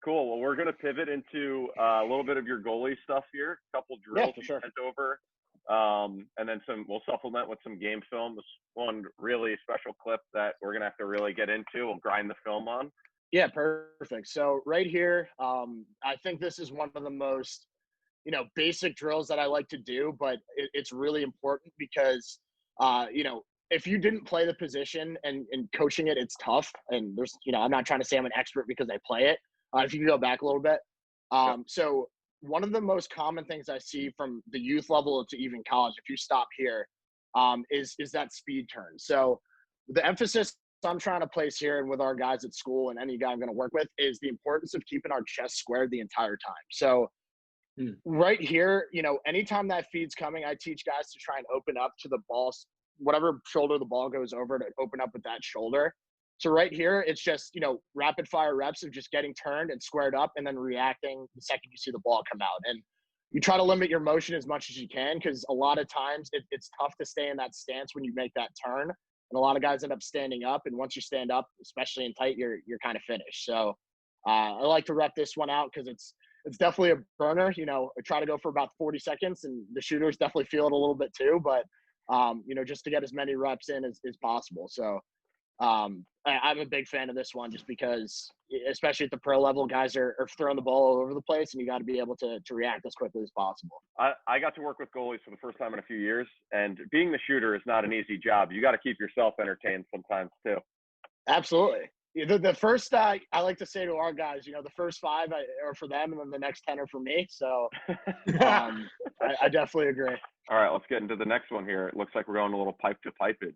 Cool. Well, we're going to pivot into a little bit of your goalie stuff here. A couple drills for sure. sent over, and then we'll supplement with some game film. This one really special clip that we're going to have to really get into. We'll grind the film on. Yeah, perfect. So right here, I think this is one of the most, basic drills that I like to do, but it's really important because, if you didn't play the position and coaching it, it's tough. And there's, I'm not trying to say I'm an expert because I play it. If you can go back a little bit. So one of the most common things I see from the youth level to even college, if you stop here, is that speed turn. So the emphasis I'm trying to place here and with our guys at school and any guy I'm going to work with is the importance of keeping our chest squared the entire time. So right here, anytime that feed's coming, I teach guys to try and open up to the ball, whatever shoulder the ball goes over, to open up with that shoulder. So right here, it's just, rapid fire reps of just getting turned and squared up and then reacting the second you see the ball come out. And you try to limit your motion as much as you can, because a lot of times it's tough to stay in that stance when you make that turn. And a lot of guys end up standing up. And once you stand up, especially in tight, you're kind of finished. So I like to rep this one out because it's definitely a burner. I try to go for about 40 seconds, and the shooters definitely feel it a little bit too. But, just to get as many reps in as possible. So I'm a big fan of this one just because, especially at the pro level, guys are throwing the ball all over the place, and you got to be able to react as quickly as possible. I got to work with goalies for the first time in a few years, and being the shooter is not an easy job. You got to keep yourself entertained sometimes too. Absolutely. The first, I like to say to our guys, the first 5 are for them, and then the next 10 are for me. So I definitely agree. All right, let's get into the next one here. It looks like we're going a little pipe to pipage.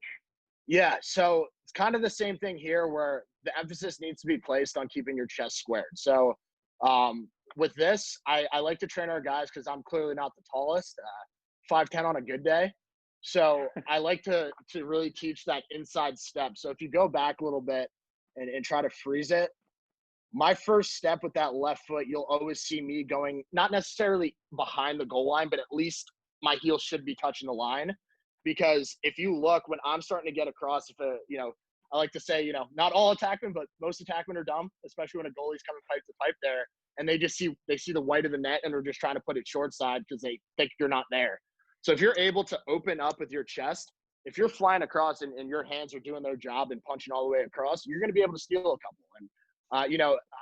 Yeah, so it's kind of the same thing here where the emphasis needs to be placed on keeping your chest squared. So with this, I like to train our guys because I'm clearly not the tallest, 5'10" on a good day. So I like to really teach that inside step. So if you go back a little bit and try to freeze it, my first step with that left foot, you'll always see me going, not necessarily behind the goal line, but at least my heel should be touching the line. Because if you look, when I'm starting to get across, I like to say, not all attackmen, but most attackmen are dumb, especially when a goalie's coming pipe to pipe there, and they see the white of the net and they're just trying to put it short side because they think you're not there. So if you're able to open up with your chest, if you're flying across and your hands are doing their job and punching all the way across, you're going to be able to steal a couple. And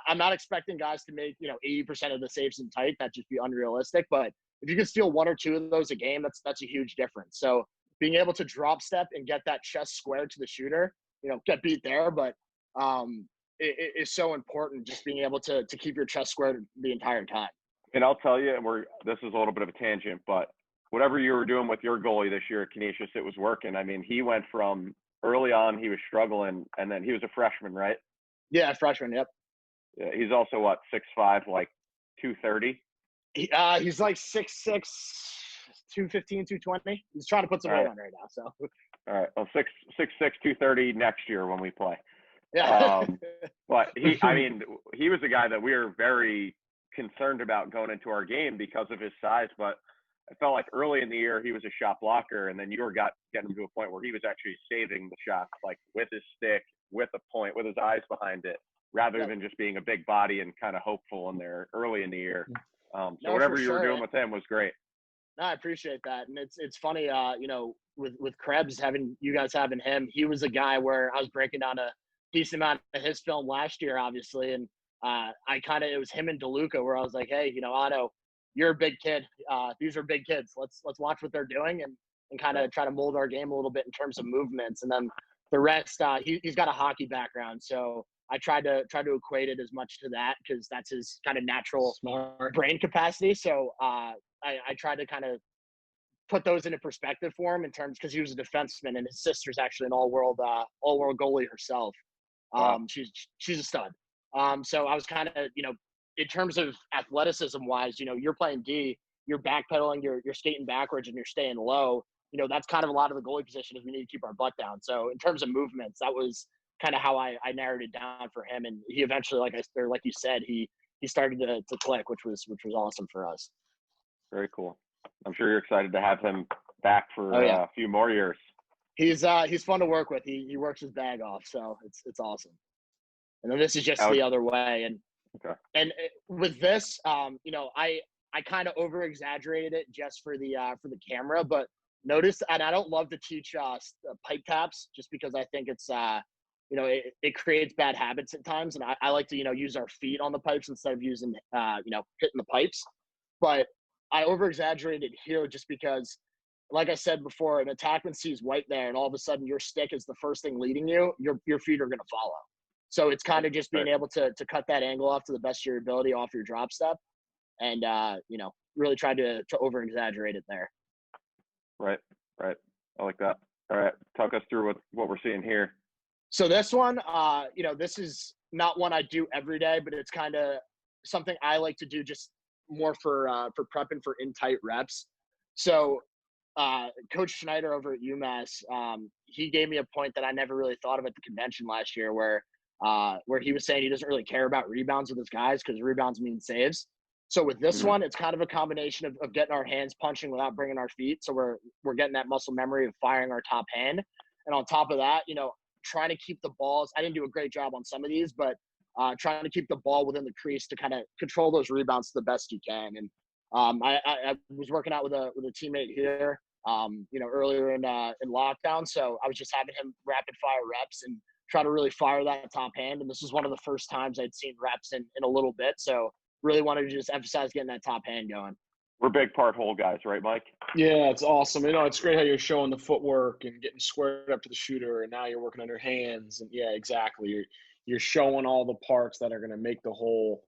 I'm not expecting guys to make 80% of the saves in tight. That'd just be unrealistic. But if you can steal 1 or 2 of those a game, that's a huge difference. So being able to drop step and get that chest squared to the shooter, get beat there, but it is so important just being able to keep your chest squared the entire time. And I'll tell you, this is a little bit of a tangent, but whatever you were doing with your goalie this year at Canisius, it was working. I mean, he went from early on, he was struggling, and then he was a freshman, right? Yeah, freshman, yep. Yeah, he's also, 6'5", like 230? He's like 6'6", 215, 220. He's trying to put some weight on right now. So. All right. Well, 6'6", 230 next year when we play. Yeah. But he was a guy that we were very concerned about going into our game because of his size. But I felt like early in the year he was a shot blocker, and then you were getting him to a point where he was actually saving the shots, like with his stick, with a point, with his eyes behind it, rather than just being a big body and kind of hopeful in there early in the year. So whatever you were doing with him was great. No, I appreciate that. And it's funny, with Krebs you guys having him, he was a guy where I was breaking down a decent amount of his film last year, obviously. And it was him and DeLuca where I was like, hey, Otto, you're a big kid. These are big kids. Let's watch what they're doing and kind of try to mold our game a little bit in terms of movements. And then the rest, he's got a hockey background. So I tried to equate it as much to that because that's his kind of natural brain capacity. So I tried to kind of put those into perspective for him in terms, because he was a defenseman and his sister's actually an all-world goalie herself. Wow. She's a stud. So I was kind of, in terms of athleticism wise, you're playing D, you're backpedaling, you're skating backwards and you're staying low. That's kind of a lot of the goalie position is we need to keep our butt down. So in terms of movements, that was kind of how I narrowed it down for him. And he eventually, like you said, he started to click, which was awesome for us. Very cool. I'm sure you're excited to have him back for a few more years. He's fun to work with. He works his bag off, so it's awesome. And then this is just the other way. And Okay. And with this, you know, I kind of over exaggerated it just for the camera, but notice, and I don't love to teach pipe taps just because I think it's you know, it creates bad habits at times, and I like to, you know, use our feet on the pipes instead of using you know, hitting the pipes. But I over exaggerated here just because, like I said before, an attackman sees white there, and all of a sudden your stick is the first thing leading you. Your feet are going to follow. So it's kind of just being able to cut that angle off to the best of your ability off your drop step, and you know, really try to over exaggerate it there. Right. Right. I like that. All right. Talk us through what we're seeing here. So this one, you know, this is not one I do every day, but it's kind of something I like to do just more for prepping for in tight reps. So Coach Schneider over at UMass, he gave me a point that I never really thought of at the convention last year, where he was saying he doesn't really care about rebounds with his guys because rebounds mean saves. So with this one, it's kind of a combination of getting our hands punching without bringing our feet. So we're getting that muscle memory of firing our top hand. And on top of that, you know, trying to keep the balls. I didn't do a great job on some of these, but trying to keep the ball within the crease to kind of control those rebounds to the best you can. And I was working out with a teammate here, you know, earlier in lockdown. So I was just having him rapid fire reps and try to really fire that top hand. And this is one of the first times I'd seen reps in a little bit. So really wanted to just emphasize getting that top hand going. We're big part hole guys, right, Mike? Yeah, it's awesome. You know, it's great how you're showing the footwork and getting squared up to the shooter, and now you're working on your hands. And yeah, exactly. You're showing all the parts that are going to make the hole